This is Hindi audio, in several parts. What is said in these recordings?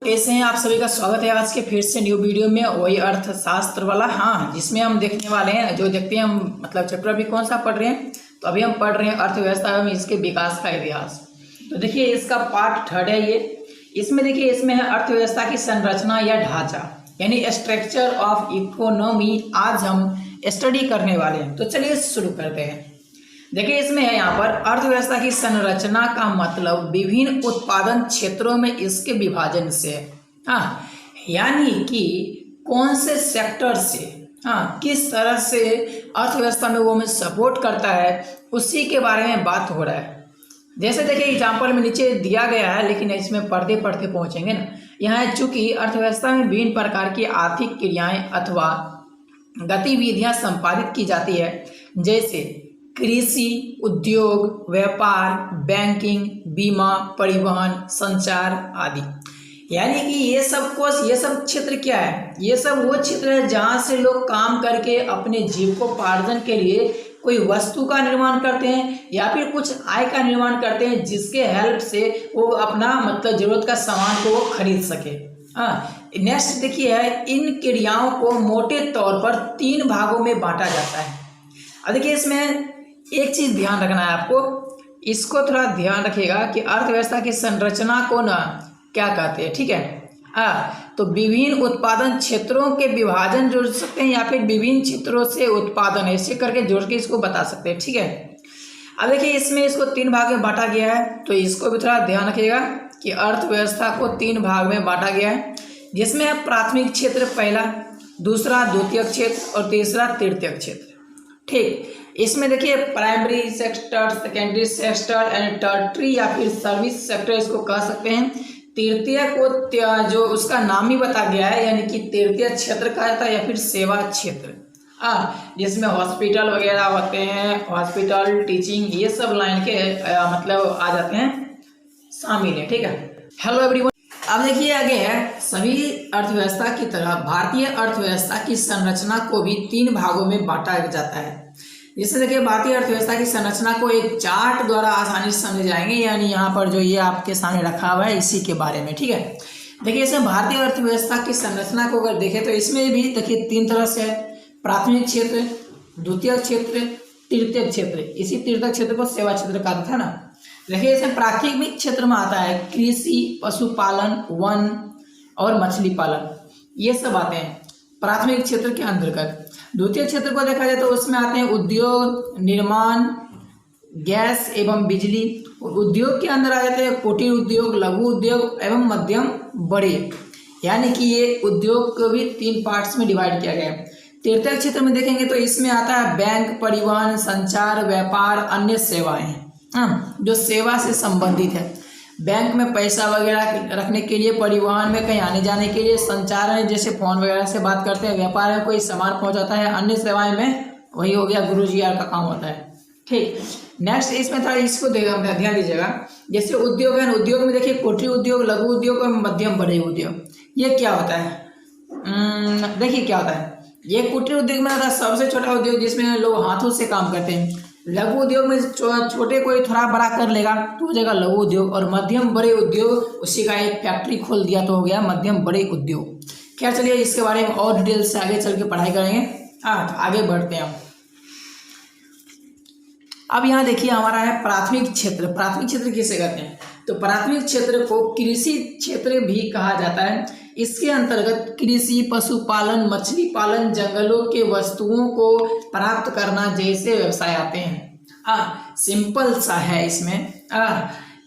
कैसे हैं आप सभी का स्वागत है आज के फिर से न्यू वीडियो में। वही अर्थशास्त्र वाला, हाँ, जिसमें हम देखने वाले हैं, जो देखते हैं हम, मतलब चैप्टर अभी कौन सा पढ़ रहे हैं, तो अभी हम पढ़ रहे हैं अर्थव्यवस्था एवं इसके विकास का इतिहास। तो देखिए इसका पार्ट 3 है ये। इसमें देखिए इसमें है अर्थव्यवस्था की संरचना या ढांचा, यानी स्ट्रक्चर ऑफ इकोनॉमी। आज हम स्टडी करने वाले हैं, तो चलिए शुरू करते हैं। देखिए इसमें है यहाँ पर अर्थव्यवस्था की संरचना का मतलब विभिन्न उत्पादन क्षेत्रों में इसके विभाजन से, हाँ, यानी कि कौन से सेक्टर से, हाँ, किस तरह से अर्थव्यवस्था में वो हमें सपोर्ट करता है, उसी के बारे में बात हो रहा है। जैसे देखिए एग्जाम्पल में नीचे दिया गया है, लेकिन इसमें पढ़ते पढ़ते पहुंचेंगे ना। यहाँ चूंकि अर्थव्यवस्था में विभिन्न प्रकार की आर्थिक क्रियाएं अथवा गतिविधियां संपादित की जाती है, जैसे कृषि, उद्योग, व्यापार, बैंकिंग, बीमा, परिवहन, संचार आदि। यानी कि ये सब क्षेत्र क्या है? ये सब वो क्षेत्र है जहाँ से लोग काम करके अपने जीविकोपार्जन के लिए कोई वस्तु का निर्माण करते हैं या फिर कुछ आय का निर्माण करते हैं, जिसके हेल्प से वो अपना मतलब जरूरत का सामान को वो खरीद सके। हाँ, नेक्स्ट देखिए है, इन क्रियाओं को मोटे तौर पर 3 भागों में बांटा जाता है। अब देखिए इसमें एक चीज ध्यान रखना है आपको, इसको थोड़ा ध्यान रखिएगा कि अर्थव्यवस्था की संरचना को ना क्या कहते हैं, ठीक है। तो विभिन्न उत्पादन क्षेत्रों के विभाजन जोड़ सकते हैं या फिर विभिन्न क्षेत्रों से उत्पादन, ऐसे करके जोड़ के इसको बता सकते हैं, ठीक है। अब देखिए इसमें इसको 3 भाग में बांटा गया है, तो इसको भी थोड़ा ध्यान रखिएगा कि अर्थव्यवस्था को 3 भाग में बांटा गया है, जिसमें है प्राथमिक क्षेत्र पहला, दूसरा द्वितीयक क्षेत्र और तीसरा तृतीयक क्षेत्र, ठीक। इसमें देखिए primary sector, secondary sector and tertiary या फिर सर्विस सेक्टर इसको कह सकते हैं। तृतीय को जो उसका नाम ही बता गया है, यानी कि तृतीय क्षेत्र कहा जाता है या फिर सेवा क्षेत्र, जिसमें हॉस्पिटल वगैरह होते हैं, हॉस्पिटल, टीचिंग, ये सब लाइन के मतलब आ जाते हैं, शामिल है, ठीक है। हेलो एवरीवन, अब देखिए आगे है, सभी अर्थव्यवस्था की तरह भारतीय अर्थव्यवस्था की संरचना को भी 3 भागों में बांटा जाता है। जैसे देखिए भारतीय अर्थव्यवस्था की संरचना को एक चार्ट द्वारा आसानी से समझ जाएंगे, यानी यहाँ पर जो ये आपके सामने रखा हुआ है इसी के बारे में, ठीक है। देखिए इसमें भारतीय अर्थव्यवस्था की संरचना को अगर देखें तो इसमें भी देखिए 3 तरह से है, प्राथमिक क्षेत्र, द्वितीय क्षेत्र, तृतीय क्षेत्र। इसी तृतीय क्षेत्र को सेवा क्षेत्र कहा था ना। देखिए इसमें प्राथमिक क्षेत्र में आता है कृषि, पशुपालन, वन और मछली पालन, ये सब आते हैं प्राथमिक क्षेत्र के अंतर्गत। द्वितीय क्षेत्र को देखा जाए तो उसमें आते हैं उद्योग, निर्माण, गैस एवं बिजली। उद्योग के अंदर आ जाते हैं कुटीर उद्योग, लघु उद्योग एवं मध्यम बड़े, यानी कि ये उद्योग को भी 3 पार्ट्स में डिवाइड किया गया है। तृतीय क्षेत्र में देखेंगे तो इसमें आता है बैंक, परिवहन, संचार, व्यापार, अन्य सेवाएं, जो सेवा से संबंधित है। बैंक में पैसा वगैरह रखने के लिए, परिवहन में कहीं आने जाने के लिए, संचार में जैसे फोन वगैरह से बात करते हैं, व्यापार में कोई सामान पहुंचाता है, अन्य सेवाएं में वही हो गया गुरुजी यार का काम होता है, ठीक। नेक्स्ट इसमें थोड़ा इसको ध्यान दीजिएगा। जैसे उद्योग है, उद्योग में देखिए कुटीर उद्योग, लघु उद्योग और मध्यम बड़े उद्योग। ये क्या होता है? देखिए क्या होता है, ये कुटीर उद्योग में आता है सबसे छोटा उद्योग, जिसमें लोग हाथों से काम करते हैं। लघु उद्योग में छोटे कोई थोड़ा बड़ा कर लेगा तो हो जाएगा लघु उद्योग, और मध्यम बड़े उद्योग उसी का एक फैक्ट्री खोल दिया तो हो गया मध्यम बड़े उद्योग। खैर चलिए इसके बारे में और डिटेल से आगे चल के पढ़ाई करेंगे। तो आगे बढ़ते हैं हम। अब यहाँ देखिए हमारा है प्राथमिक क्षेत्र। प्राथमिक क्षेत्र किसे कहते हैं? तो प्राथमिक क्षेत्र को कृषि क्षेत्र भी कहा जाता है। इसके अंतर्गत कृषि, पशुपालन, मछली पालन, जंगलों के वस्तुओं को प्राप्त करना जैसे व्यवसाय आते हैं। सिंपल सा है इसमें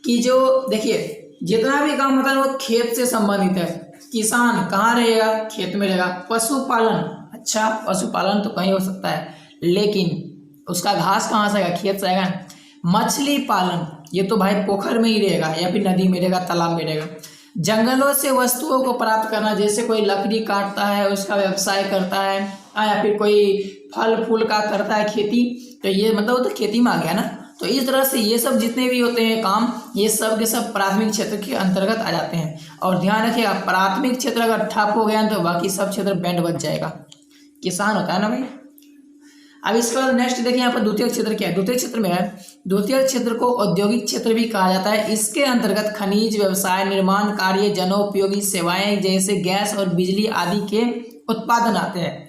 कि जो देखिए जितना भी काम होता है वो खेत से संबंधित है। किसान कहाँ रहेगा? खेत में रहेगा। पशुपालन, अच्छा पशुपालन तो कहीं हो सकता है, लेकिन उसका घास कहाँ से आएगा? खेत से आएगा। मछली पालन, ये तो भाई पोखर में ही रहेगा या फिर नदी में रहेगा, तालाब में रहेगा। जंगलों से वस्तुओं को प्राप्त करना, जैसे कोई लकड़ी काटता है उसका व्यवसाय करता है, या फिर कोई फल फूल का करता है खेती, तो ये मतलब वो तो खेती में आ गया ना। तो इस तरह से ये सब जितने भी होते हैं काम, ये सब के सब प्राथमिक क्षेत्र के अंतर्गत आ जाते हैं। और ध्यान रखिएगा, प्राथमिक क्षेत्र अगर ठप हो गया तो बाकी सब क्षेत्र बैंड बच जाएगा। किसान होता है ना भाई। अब इसके बाद नेक्स्ट देखिए यहाँ पर द्वितीय क्षेत्र क्या है। द्वितीय क्षेत्र में है, द्वितीय क्षेत्र को औद्योगिक क्षेत्र भी कहा जाता है। इसके अंतर्गत खनिज व्यवसाय, निर्माण कार्य, जनोपयोगी सेवाएं जैसे गैस और बिजली आदि के उत्पादन आते हैं।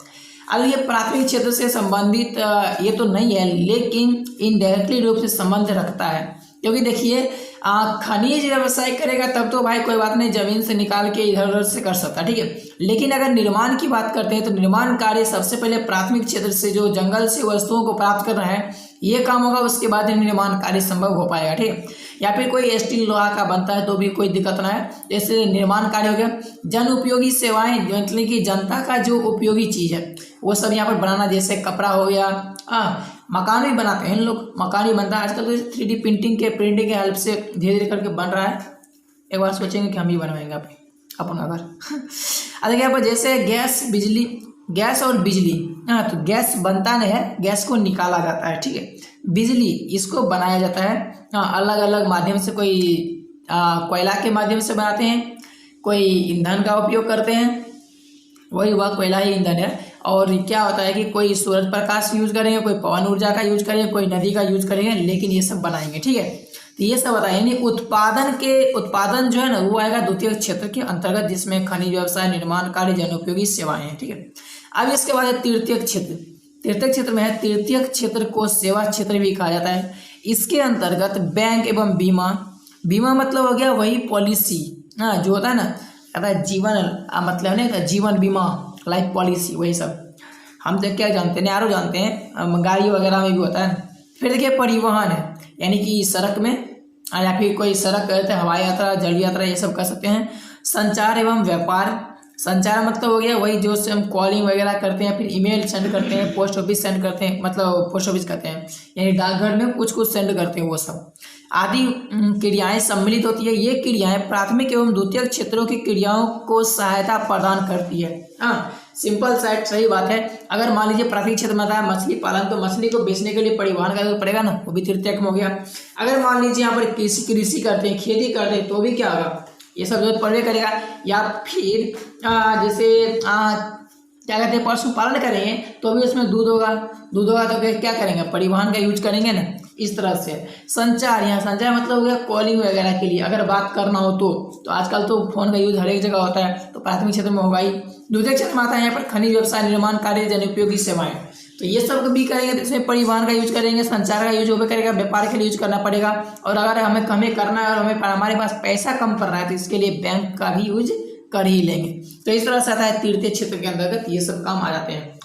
अब ये प्राथमिक क्षेत्र से संबंधित ये तो नहीं है, लेकिन इनडायरेक्टली रूप से संबंध रखता है, क्योंकि देखिए खनिज व्यवसाय करेगा तब तो भाई कोई बात नहीं, जमीन से निकाल के इधर उधर से कर सकता है, ठीक है। लेकिन अगर निर्माण की बात करते हैं तो निर्माण कार्य सबसे पहले प्राथमिक क्षेत्र से जो जंगल से वस्तुओं को प्राप्त करना है ये काम होगा, उसके बाद ही निर्माण कार्य संभव हो पाएगा, ठीक है। या फिर कोई स्टील लोहा का बनता है तो भी कोई दिक्कत ना है, जैसे निर्माण कार्य हो गया। जन उपयोगी सेवाएं मतलब कि जनता का जो उपयोगी चीज़ है वो सब यहाँ पर बनाना, जैसे कपड़ा हो गया, मकान भी बनाते हैं लोग, मकान भी बनता है आजकल तो 3D प्रिंटिंग के हेल्प से धीरे धीरे करके बन रहा है। एक बार सोचेंगे कि हम ही बनवाएंगे अपना घर। अब यहाँ पर जैसे गैस और बिजली, तो गैस बनता नहीं है, गैस को निकाला जाता है, ठीक है। बिजली इसको बनाया जाता है अलग अलग माध्यम से, कोई कोयला के माध्यम से बनाते हैं, कोई ईंधन का उपयोग करते हैं, वही हुआ कोयला ही ईंधन है। और क्या होता है कि कोई सूरज प्रकाश यूज करेंगे, कोई पवन ऊर्जा का यूज करेंगे, कोई नदी का यूज करेंगे, लेकिन ये सब बनाएंगे, ठीक है। तो ये सब बताया, यानी उत्पादन जो है ना वो आएगा द्वितीय क्षेत्र के अंतर्गत, जिसमें खनिज व्यवसाय, निर्माण कार्य, जनोपयोगी सेवाएं हैं, ठीक है। अब इसके बाद है तृतीय क्षेत्र। तृतीय क्षेत्र में है, तृतीय क्षेत्र को सेवा क्षेत्र भी कहा जाता है। इसके अंतर्गत बैंक एवं बीमा मतलब हो गया वही पॉलिसी जो होता है ना, जीवन मतलब नहीं, जीवन बीमा, लाइफ पॉलिसी, वही सब हम तो क्या जानते हैं, आरो जानते हैं, गाड़ी वगैरह में भी होता है। फिर देखिए परिवहन है, यानी कि सड़क में या फिर कोई सड़क कहते हैं, हवाई यात्रा, जल यात्रा, ये सब कर सकते हैं। संचार एवं व्यापार, संचार मतलब हो गया वही जो से हम कॉलिंग वगैरह करते हैं, फिर ईमेल सेंड करते हैं, पोस्ट ऑफिस सेंड करते हैं, मतलब पोस्ट ऑफिस करते हैं यानी डाकघर में कुछ सेंड करते हैं, वो सब आदि क्रियाएं सम्मिलित होती है। ये क्रियाएं प्राथमिक एवं द्वितीय क्षेत्रों की क्रियाओं को सहायता प्रदान करती है। सिंपल साइड सही बात है। अगर मान लीजिए प्राथमिक क्षेत्र में था मछली पालन, तो मछली को बेचने के लिए परिवहन का पड़ेगा ना, वो भी तृतीयक में हो गया। अगर मान लीजिए यहाँ पर कृषि करते हैं, खेती करते हैं, तो भी क्या होगा, ये सब जरूरत पड़े करेगा। या फिर जैसे क्या कहते हैं, पशुपालन करेंगे तो भी उसमें दूध होगा तो क्या करेंगे, परिवहन का यूज करेंगे ना, इस तरह से। संचार, यहाँ संचार मतलब हो गया कॉलिंग वगैरह के लिए, अगर बात करना हो तो आजकल तो फोन का यूज हर एक जगह होता है, तो प्राथमिक क्षेत्र में होगा ही। द्वितीय क्षेत्र में आता है यहाँ पर खनिज व्यवसाय, निर्माण कार्य, जनोपयोगी सेवाएं, तो ये सब भी करेंगे, तो इसमें परिवहन का यूज करेंगे, संचार का यूज होगा करेगा, व्यापार के लिए यूज करना पड़ेगा। और अगर हमें करना है और हमारे पास पैसा कम पड़ रहा है तो इसके लिए बैंक का भी यूज कर ही लेंगे। तो इस तरह से आता है तृतीय क्षेत्र के अंतर्गत ये सब काम आ जाते हैं।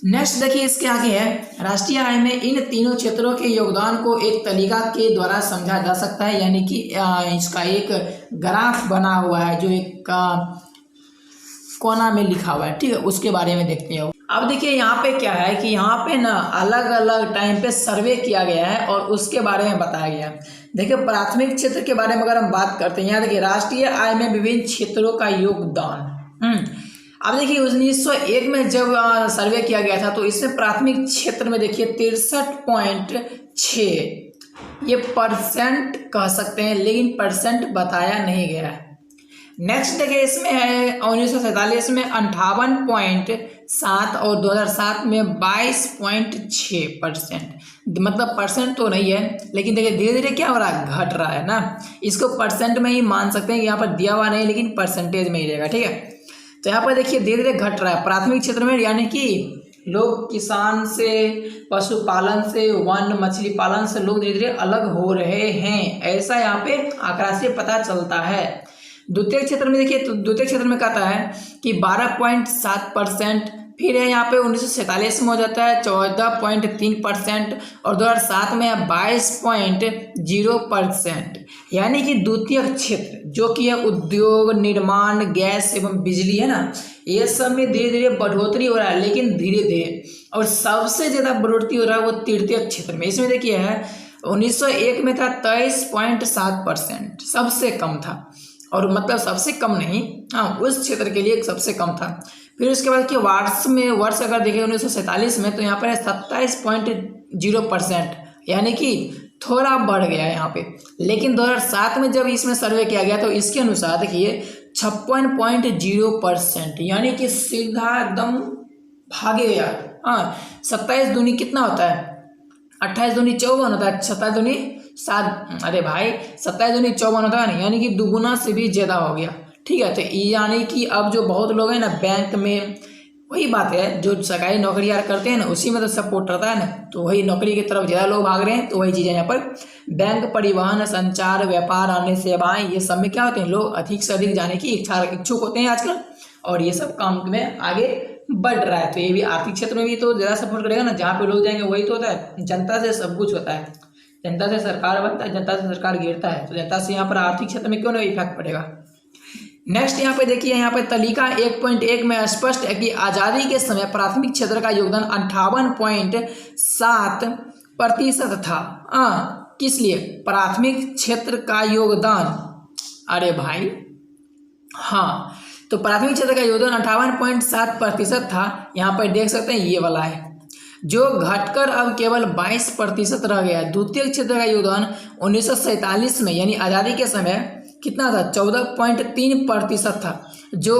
नेक्स्ट देखिए इसके आगे है, राष्ट्रीय आय में इन तीनों क्षेत्रों के योगदान को एक तालिका के द्वारा समझा जा सकता है, यानी कि इसका एक ग्राफ बना हुआ है जो एक कोना में लिखा हुआ है, ठीक है, उसके बारे में देखते हैं। अब देखिए यहाँ पे क्या है कि यहाँ पे ना अलग अलग टाइम पे सर्वे किया गया है और उसके बारे में बताया गया है। देखिए प्राथमिक क्षेत्र के बारे में अगर हम बात करते हैं, यहाँ देखिए राष्ट्रीय आय में विभिन्न क्षेत्रों का योगदान। अब देखिए 1901 में जब सर्वे किया गया था तो इसमें प्राथमिक क्षेत्र में देखिए 63.6 ये परसेंट कह सकते हैं, लेकिन परसेंट बताया नहीं गया है। नेक्स्ट देखिए इसमें है 1947 में 58.7 और 2007 में 22.6%, मतलब परसेंट तो नहीं है, लेकिन देखिए धीरे धीरे क्या हो रहा है, घट रहा है ना। इसको परसेंट में ही मान सकते हैं कि यहाँ पर दिया हुआ नहीं, लेकिन परसेंटेज में ही रहेगा, ठीक है। तो यहाँ पर देखिए धीरे धीरे घट रहा है प्राथमिक क्षेत्र में, यानी कि लोग किसान से, पशुपालन से, वन मछली पालन से लोग धीरे धीरे अलग हो रहे हैं, ऐसा यहाँ पे आंकड़ा से पता चलता है। द्वितीय क्षेत्र में देखिए, तो द्वितीय क्षेत्र में कहता है कि 12.7%, फिर है यहाँ पे 1947 में हो जाता है 14.3% और 2007 में है 22.0%। यानी कि द्वितीय क्षेत्र जो कि है उद्योग, निर्माण, गैस एवं बिजली है ना, ये सब में धीरे धीरे बढ़ोतरी हो रहा है, लेकिन धीरे धीरे, और सबसे ज़्यादा बढ़ोतरी हो रहा है वो तृतीय क्षेत्र में। इसमें देखिए है 1901 में था 23.7%, सबसे कम था, और मतलब सबसे कम नहीं, उस क्षेत्र के लिए सबसे कम था। फिर उसके बाद कि वर्ष अगर देखें 1947 में तो यहाँ पर है 27.0%, यानी कि थोड़ा बढ़ गया है यहाँ पे। लेकिन 2007 में जब इसमें सर्वे किया गया तो इसके अनुसार देखिए 56.0%, यानी कि सीधा एकदम भागे गया, हाँ 27 दूनी कितना होता है, 28 दूनी 54 होता है, 27 दूनी 7, अरे भाई 27 दूनी 54 होता है ना, यानी कि दुगुना से भी ज़्यादा हो गया। ठीक है, तो यानी कि अब जो बहुत लोग हैं ना बैंक में, वही बात है जो सरकारी नौकरी यार करते हैं ना उसी में तो सपोर्ट रहता है ना, तो वही नौकरी की तरफ ज़्यादा लोग भाग रहे हैं। तो वही चीज़ें यहाँ पर बैंक, परिवहन, संचार, व्यापार, अन्य सेवाएं, ये सब में क्या होते हैं, लोग अधिक से अधिक जाने की इच्छुक होते हैं आजकल, और ये सब काम में आगे बढ़ रहा है। तो ये भी आर्थिक क्षेत्र में भी तो ज़्यादा सपोर्ट करेगा ना, जहाँ पे लोग जाएंगे वही तो होता है। जनता से सब कुछ होता है, जनता से सरकार बनता है, जनता से सरकार गिरता है, तो जनता से यहाँ पर आर्थिक क्षेत्र में क्यों नहीं इफेक्ट पड़ेगा। नेक्स्ट यहाँ पे देखिए, यहाँ पे तालिका 1.1 में स्पष्ट है कि आज़ादी के समय प्राथमिक क्षेत्र का योगदान 58.7% था। किस लिए प्राथमिक क्षेत्र का योगदान, अरे भाई हाँ, तो प्राथमिक क्षेत्र का योगदान 58.7% था। यहाँ पर देख सकते हैं ये वाला है, जो घटकर अब केवल 22% रह गया। द्वितीय क्षेत्र का योगदान 1947 में यानी आज़ादी के समय कितना था, 14.3% था, जो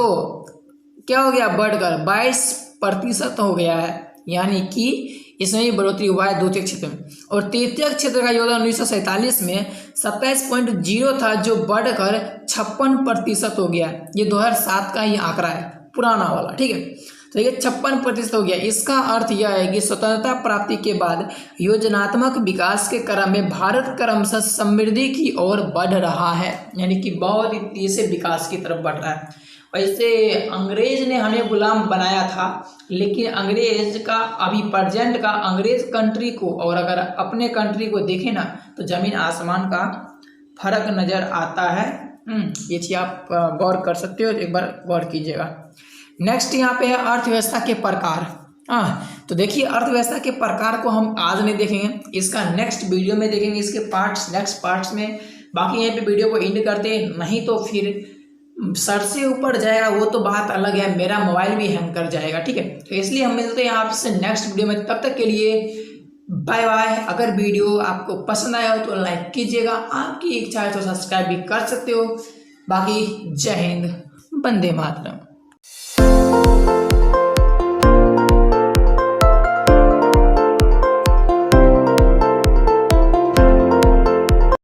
क्या हो गया, बढ़कर 22% हो गया है, यानी कि इसमें भी बढ़ोतरी हुआ है द्वितीय क्षेत्र में। और तृतीय क्षेत्र का योगदान 1947 में 27.0 था, जो बढ़कर 56% हो गया। ये 2007 का ही आंकड़ा है, पुराना वाला। ठीक है, तो ये 56% हो गया। इसका अर्थ यह है कि स्वतंत्रता प्राप्ति के बाद योजनात्मक विकास के क्रम में भारत क्रमशः समृद्धि की ओर बढ़ रहा है, यानी कि बहुत ही तेजी से विकास की तरफ बढ़ रहा है। वैसे अंग्रेज ने हमें गुलाम बनाया था, लेकिन अंग्रेज का अभी प्रेजेंट का अंग्रेज कंट्री को और अगर अपने कंट्री को देखें ना, तो जमीन आसमान का फर्क नज़र आता है। ये चीज़ आप गौर कर सकते हो, एक बार गौर कीजिएगा। नेक्स्ट यहाँ पे है अर्थव्यवस्था के प्रकार। तो देखिए अर्थव्यवस्था के प्रकार को हम आज नहीं देखेंगे, इसका नेक्स्ट वीडियो में देखेंगे, इसके पार्ट्स नेक्स्ट पार्ट्स में। बाकी यहाँ पे वीडियो को एंड करते हैं, नहीं तो फिर सर से ऊपर जाएगा, वो तो बात अलग है, मेरा मोबाइल भी हैंग कर जाएगा। ठीक है, तो इसलिए हम मिलते हैं आपसे नेक्स्ट वीडियो में, तब तक के लिए बाय बाय। अगर वीडियो आपको पसंद आया हो तो लाइक कीजिएगा, आपकी इच्छा है तो सब्सक्राइब भी कर सकते हो। बाकी जय हिंद, वंदे मातरम।